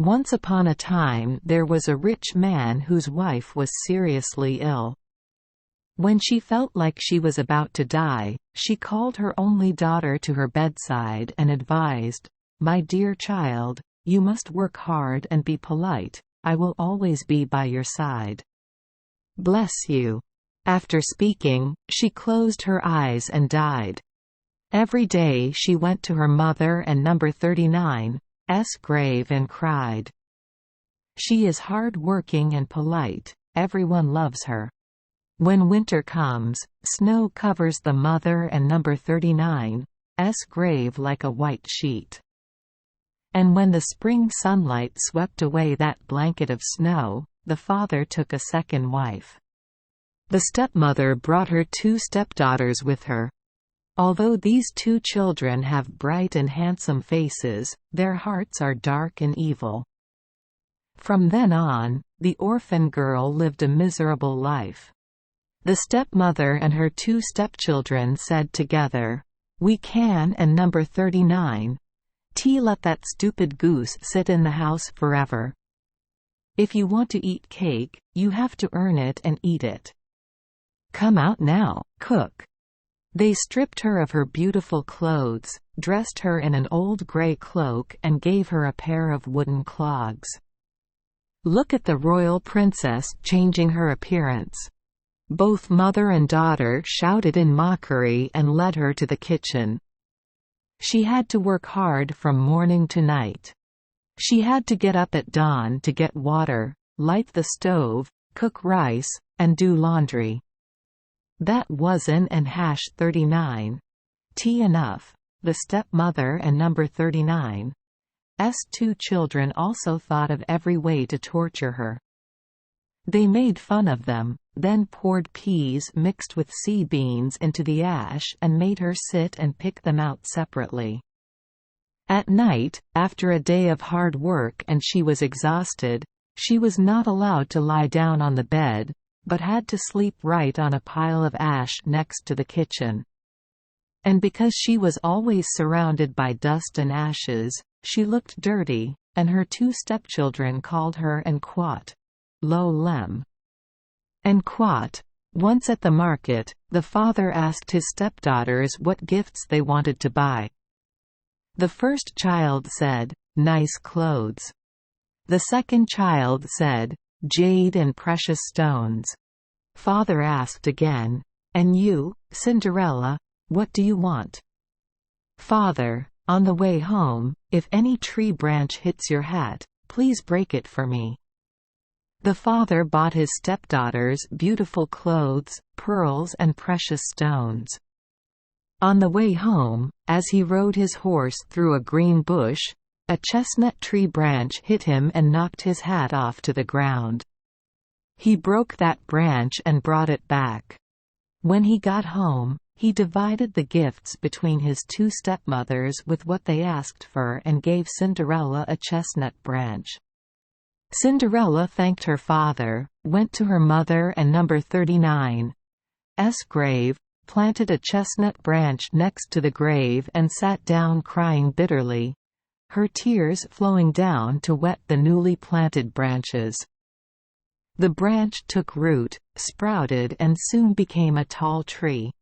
Once upon a time there was a rich man whose wife was seriously ill. When she felt like she was about to die, she called her only daughter to her bedside and advised, "My dear child, you must work hard and be polite. I will always be by your side. Bless you." After speaking, she closed her eyes and died. Every day she went to her mother and number 39's grave and cried. She is hard-working and polite. Everyone loves her. When winter comes, snow covers the mother and number 39's grave like a white sheet. And when the spring sunlight swept away that blanket of snow, the father took a second wife. The stepmother brought her 2 stepdaughters with her. Although these 2 children have bright and handsome faces, their hearts are dark and evil. From then on, the orphan girl lived a miserable life. The stepmother and her 2 stepchildren said together, "We can and number 39's let that stupid goose sit in the house forever. If you want to eat cake, you have to earn it and eat it. Come out now, cook." They stripped her of her beautiful clothes, dressed her in an old grey cloak and gave her a pair of wooden clogs. Look at the royal princess changing her appearance. Both mother and daughter shouted in mockery and led her to the kitchen. She had to work hard from morning to night. She had to get up at dawn to get water, light the stove, cook rice, and do laundry. That wasn't and #39's enough. The stepmother and number 39's 2 children also thought of every way to torture her. They made fun of them, then poured peas mixed with sea beans into the ash and made her sit and pick them out separately. At night, after a day of hard work and she was exhausted, she was not allowed to lie down on the bed, but had to sleep right on a pile of ash next to the kitchen. And because she was always surrounded by dust and ashes, she looked dirty, and her 2 stepchildren called her en quote, "Lo lem." En quote. Once at the market, the father asked his stepdaughters what gifts they wanted to buy. The first child said, "Nice clothes." The second child said, "Jade and precious stones." Father asked again, "And you, Cinderella, what do you want?" "Father, on the way home, if any tree branch hits your hat, please break it for me." The father bought his stepdaughters beautiful clothes, pearls and precious stones. On the way home, as he rode his horse through a green bush, a chestnut tree branch hit him and knocked his hat off to the ground. He broke that branch and brought it back. When he got home, he divided the gifts between his 2 stepmothers with what they asked for and gave Cinderella a chestnut branch. Cinderella thanked her father, went to her mother and number 39's grave, planted a chestnut branch next to the grave and sat down crying bitterly, her tears flowing down to wet the newly planted branches. The branch took root, sprouted and soon became a tall tree.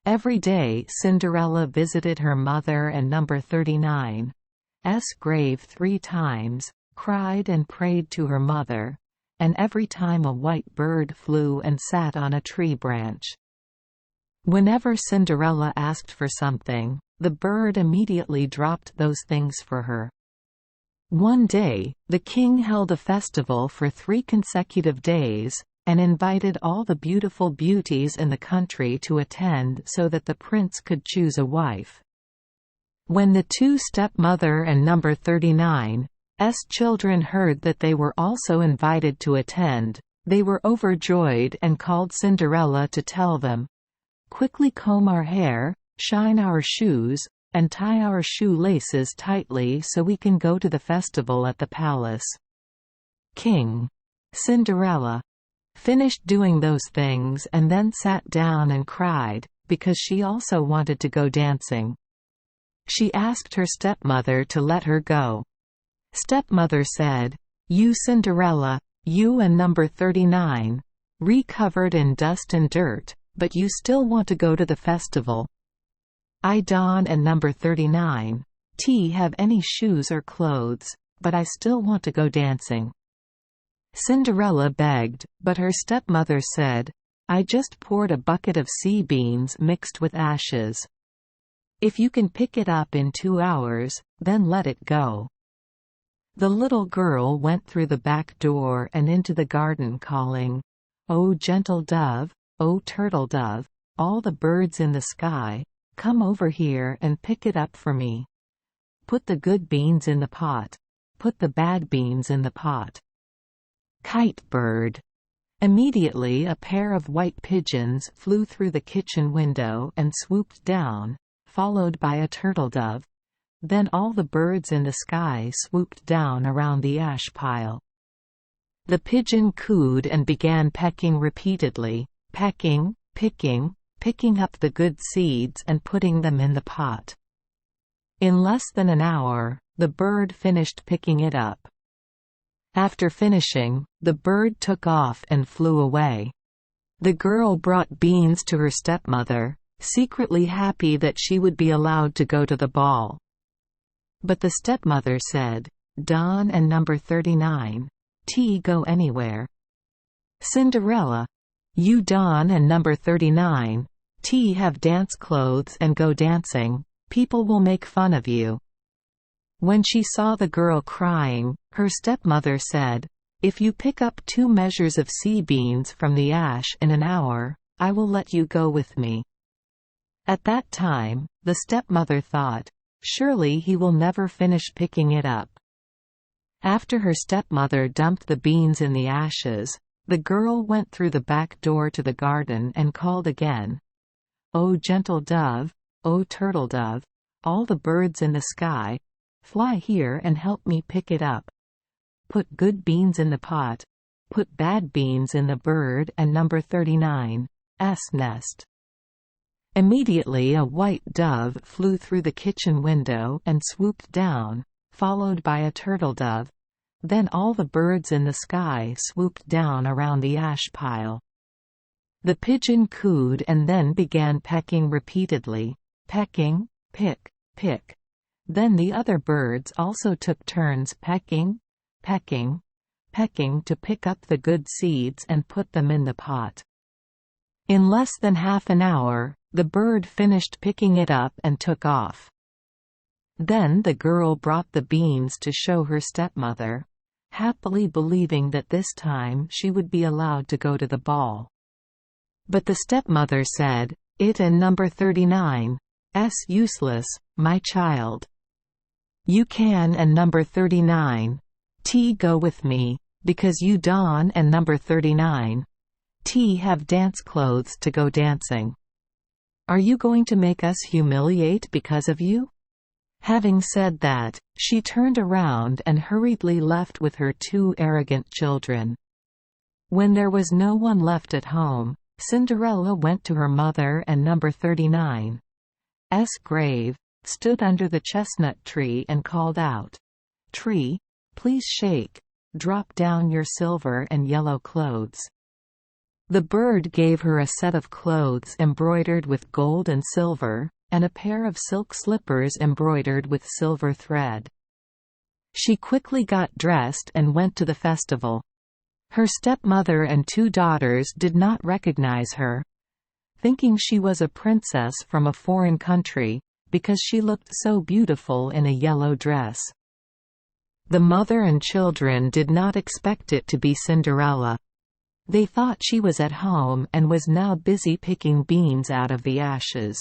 Every day Cinderella visited her mother and number 39's grave 3 times, cried and prayed to her mother, and every time a white bird flew and sat on a tree branch. Whenever Cinderella asked for something, the bird immediately dropped those things for her. One day, the king held a festival for 3 consecutive days, and invited all the beautiful beauties in the country to attend so that the prince could choose a wife. When the 2 stepmother and number 39's children heard that they were also invited to attend, they were overjoyed and called Cinderella to tell them, "Quickly comb our hair, shine our shoes, and tie our shoelaces tightly so we can go to the festival at the palace." King Cinderella finished doing those things and then sat down and cried, because she also wanted to go dancing. She asked her stepmother to let her go. Stepmother said, "You Cinderella, you and number 39, recovered in dust and dirt, but you still want to go to the festival. I Don and number 39, have any shoes or clothes, but I still want to go dancing." Cinderella begged, but her stepmother said, "I just poured a bucket of sea beans mixed with ashes. If you can pick it up in 2 hours, then let it go." The little girl went through the back door and into the garden calling, "O gentle dove, O turtle dove, all the birds in the sky, come over here and pick it up for me. Put the good beans in the pot. Put the bad beans in the pot." Kite bird. Immediately a pair of white pigeons flew through the kitchen window and swooped down, followed by a turtle dove. Then all the birds in the sky swooped down around the ash pile. The pigeon cooed and began pecking repeatedly, pecking, picking up the good seeds and putting them in the pot. In less than an hour, the bird finished picking it up. After finishing, the bird took off and flew away. The girl brought beans to her stepmother, secretly happy that she would be allowed to go to the ball. But the stepmother said, "Don and number 39, go anywhere. Cinderella, you Don and number 39, have dance clothes and go dancing, people will make fun of you." When she saw the girl crying, her stepmother said, "If you pick up 2 measures of sea beans from the ash in an hour, I will let you go with me." At that time, the stepmother thought, "Surely he will never finish picking it up." After her stepmother dumped the beans in the ashes, the girl went through the back door to the garden and called again, "O gentle dove, O turtle dove, all the birds in the sky, fly here and help me pick it up. Put good beans in the pot. Put bad beans in the bird and number 39's nest." Immediately a white dove flew through the kitchen window and swooped down, followed by a turtle dove. Then all the birds in the sky swooped down around the ash pile. The pigeon cooed and then began pecking repeatedly, pecking, pick. Then the other birds also took turns pecking to pick up the good seeds and put them in the pot. In less than half an hour, the bird finished picking it up and took off. Then the girl brought the beans to show her stepmother, happily believing that this time she would be allowed to go to the ball. But the stepmother said, "It and number 39's useless, my child. You can and number 39 go with me, because you Don and number 39 have dance clothes to go dancing. Are you going to make us humiliate because of you?" Having said that, she turned around and hurriedly left with her 2 arrogant children. When there was no one left at home, Cinderella went to her mother and number 39's grave, stood under the chestnut tree and called out, "Tree, please shake, drop down your silver and yellow clothes." The bird gave her a set of clothes embroidered with gold and silver, and a pair of silk slippers embroidered with silver thread. She quickly got dressed and went to the festival. Her stepmother and 2 daughters did not recognize her, thinking she was a princess from a foreign country, because she looked so beautiful in a yellow dress. The mother and children did not expect it to be Cinderella. They thought she was at home and was now busy picking beans out of the ashes.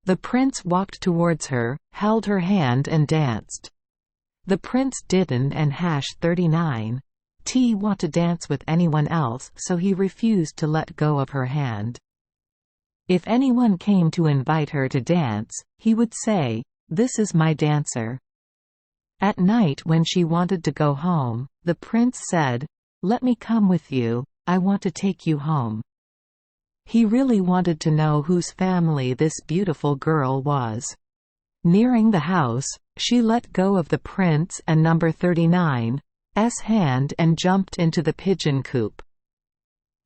The prince walked towards her, held her hand and danced. The prince didn't and #39 want to dance with anyone else, so he refused to let go of her hand. If anyone came to invite her to dance, he would say, "This is my dancer." At night when she wanted to go home, the prince said, "Let me come with you, I want to take you home." He really wanted to know whose family this beautiful girl was. Nearing the house, she let go of the prince and number 39's hand and jumped into the pigeon coop.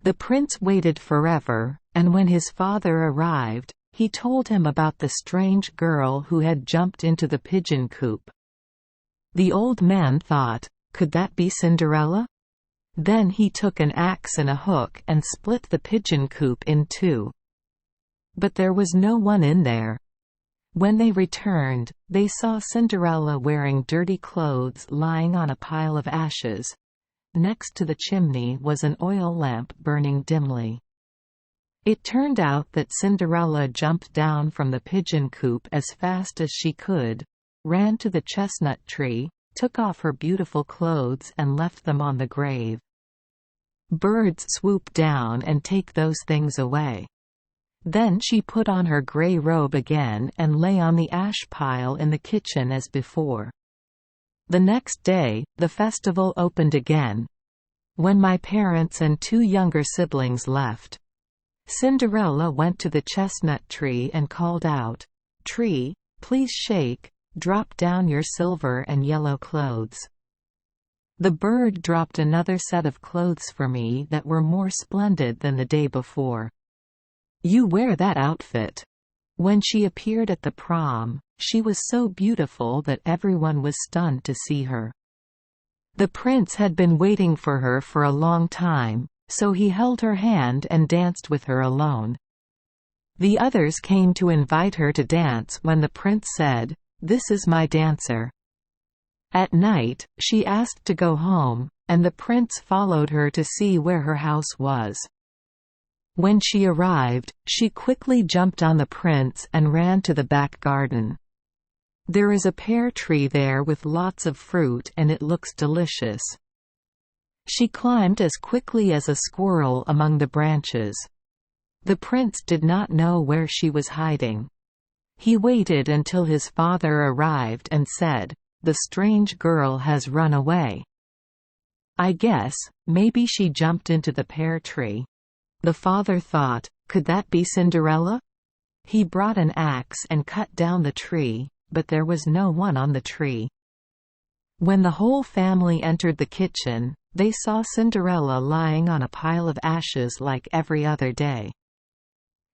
The prince waited forever, and when his father arrived, he told him about the strange girl who had jumped into the pigeon coop. The old man thought, could that be Cinderella? Then he took an axe and a hook and split the pigeon coop in two. But there was no one in there. When they returned, they saw Cinderella wearing dirty clothes lying on a pile of ashes. Next to the chimney was an oil lamp burning dimly. It turned out that Cinderella jumped down from the pigeon coop as fast as she could, ran to the chestnut tree, took off her beautiful clothes and left them on the grave. Birds swoop down and take those things away. Then she put on her grey robe again and lay on the ash pile in the kitchen as before. The next day, the festival opened again. When my parents and 2 younger siblings left, Cinderella went to the chestnut tree and called out, "Tree, please shake, drop down your silver and yellow clothes." The bird dropped another set of clothes for me that were more splendid than the day before. "You wear that outfit." When she appeared at the prom, she was so beautiful that everyone was stunned to see her. The prince had been waiting for her for a long time, so he held her hand and danced with her alone. The others came to invite her to dance when the prince said, "This is my dancer." At night, she asked to go home, and the prince followed her to see where her house was. When she arrived, she quickly jumped on the prince and ran to the back garden. There is a pear tree there with lots of fruit and it looks delicious. She climbed as quickly as a squirrel among the branches. The prince did not know where she was hiding. He waited until his father arrived and said, "The strange girl has run away. I guess, maybe she jumped into the pear tree." The father thought, could that be Cinderella? He brought an axe and cut down the tree, but there was no one on the tree. When the whole family entered the kitchen, they saw Cinderella lying on a pile of ashes like every other day.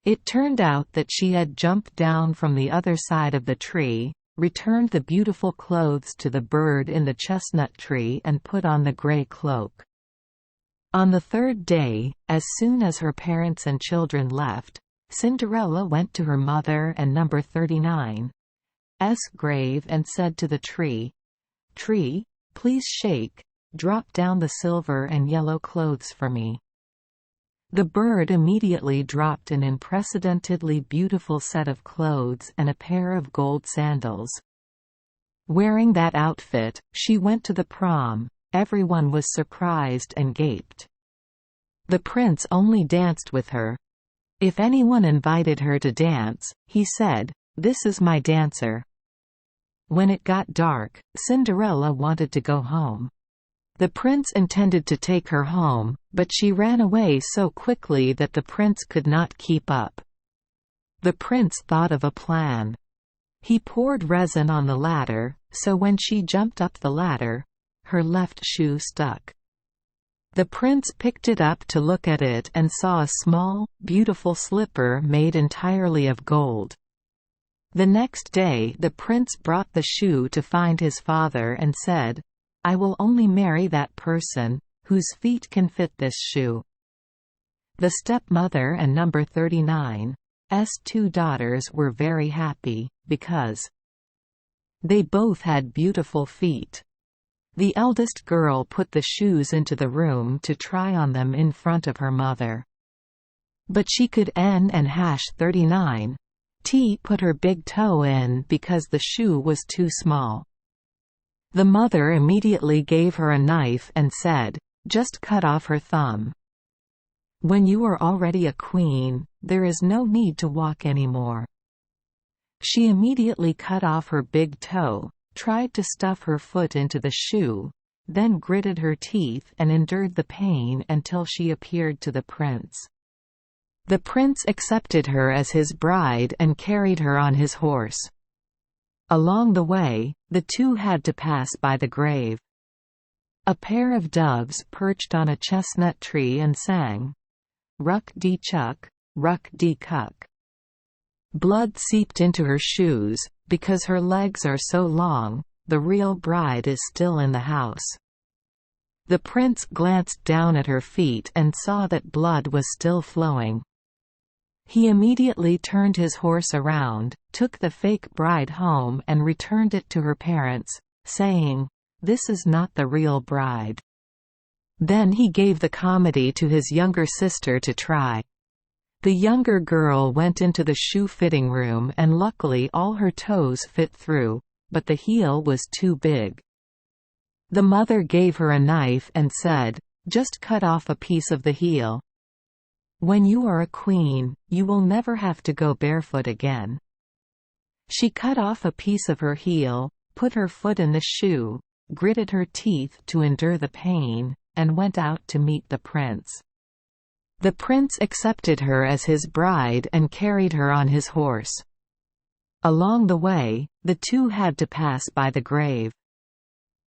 It turned out that she had jumped down from the other side of the tree, returned the beautiful clothes to the bird in the chestnut tree and put on the grey cloak. On the 3rd day, as soon as her parents and children left, Cinderella went to her mother and number 39's grave and said to the tree, "Tree, please shake, drop down the silver and yellow clothes for me." The bird immediately dropped an unprecedentedly beautiful set of clothes and a pair of gold sandals. Wearing that outfit, she went to the prom. Everyone was surprised and gaped. The prince only danced with her. If anyone invited her to dance, he said, "This is my dancer." When it got dark, Cinderella wanted to go home. The prince intended to take her home, but she ran away so quickly that the prince could not keep up. The prince thought of a plan. He poured resin on the ladder, so when she jumped up the ladder, her left shoe stuck. The prince picked it up to look at it and saw a small, beautiful slipper made entirely of gold. The next day the prince brought the shoe to find his father and said, "I will only marry that person whose feet can fit this shoe." The stepmother and number 39's 2 daughters were very happy, because they both had beautiful feet. The eldest girl put the shoes into the room to try on them in front of her mother. But she could and 39's put her big toe in because the shoe was too small. The mother immediately gave her a knife and said, "Just cut off her thumb. When you are already a queen, there is no need to walk anymore." She immediately cut off her big toe, tried to stuff her foot into the shoe, then gritted her teeth and endured the pain until she appeared to the prince. The prince accepted her as his bride and carried her on his horse. Along the way, the two had to pass by the grave. A pair of doves perched on a chestnut tree and sang, "Ruck-dee-chuck, ruck-dee-cuck." Blood seeped into her shoes, because her legs are so long, the real bride is still in the house. The prince glanced down at her feet and saw that blood was still flowing. He immediately turned his horse around, took the fake bride home and returned it to her parents, saying, "This is not the real bride." Then he gave the comedy to his younger sister to try. The younger girl went into the shoe-fitting room and luckily all her toes fit through, but the heel was too big. The mother gave her a knife and said, "Just cut off a piece of the heel. When you are a queen, you will never have to go barefoot again." She cut off a piece of her heel, put her foot in the shoe, gritted her teeth to endure the pain, and went out to meet the prince. The prince accepted her as his bride and carried her on his horse. Along the way, the two had to pass by the grave.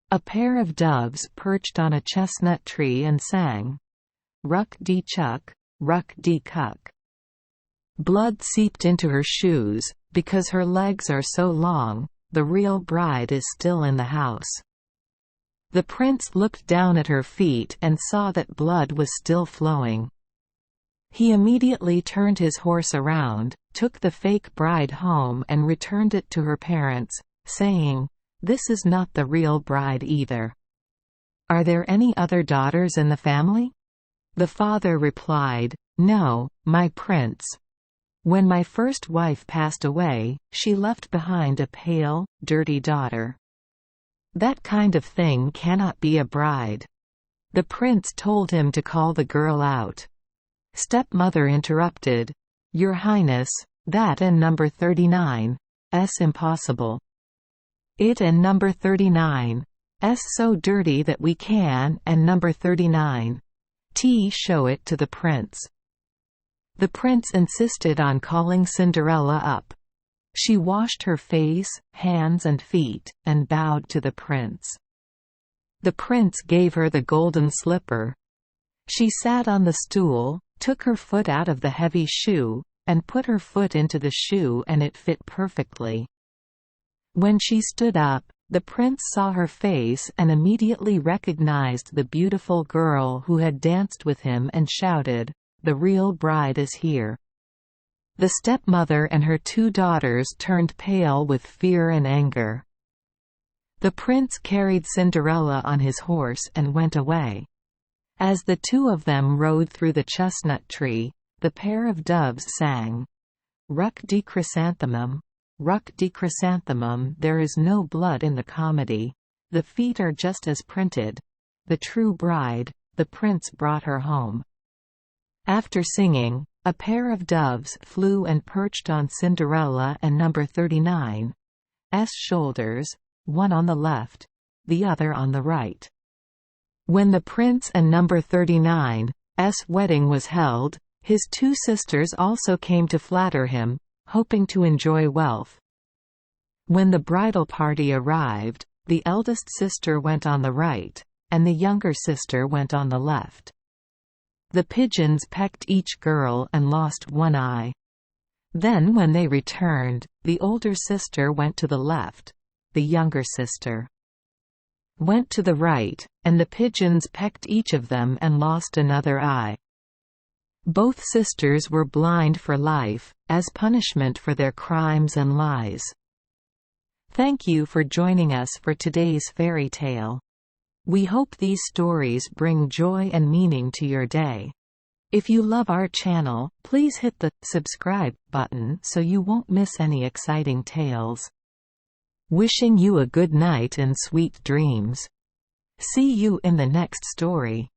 A pair of doves perched on a chestnut tree and sang, "Ruck-dee-chuck, ruck-dee-cuck." Blood seeped into her shoes, because her legs are so long, the real bride is still in the house. The prince looked down at her feet and saw that blood was still flowing. He immediately turned his horse around, took the fake bride home and returned it to her parents, saying, "This is not the real bride either. Are there any other daughters in the family?" The father replied, "No, my prince. When my first wife passed away, she left behind a pale, dirty daughter. That kind of thing cannot be a bride." The prince told him to call the girl out. Stepmother interrupted, "Your Highness, that and number 39's impossible. It and number 39's so dirty that we can and number 39's show it to the prince." The prince insisted on calling Cinderella up. She washed her face, hands and feet, and bowed to the prince. The prince gave her the golden slipper. She sat on the stool, took her foot out of the heavy shoe, and put her foot into the shoe and it fit perfectly. When she stood up, the prince saw her face and immediately recognized the beautiful girl who had danced with him and shouted, "The real bride is here." The stepmother and her two daughters turned pale with fear and anger. The prince carried Cinderella on his horse and went away. As the two of them rode through the chestnut tree, the pair of doves sang, "Ruck-dee-chrysanthemum, ruck-dee-chrysanthemum." There is no blood in the comedy. The feet are just as printed. The true bride, the prince brought her home. After singing, a pair of doves flew and perched on Cinderella and number 39's shoulders, one on the left, the other on the right. When the prince and number 39's wedding was held, his two sisters also came to flatter him, hoping to enjoy wealth. When the bridal party arrived, the eldest sister went on the right, and the younger sister went on the left. The pigeons pecked each girl and lost one eye. Then when they returned, the older sister went to the left. The younger sister went to the right, and the pigeons pecked each of them and lost another eye. Both sisters were blind for life, as punishment for their crimes and lies. Thank you for joining us for today's fairy tale. We hope these stories bring joy and meaning to your day. If you love our channel, please hit the subscribe button so you won't miss any exciting tales. Wishing you a good night and sweet dreams. See you in the next story.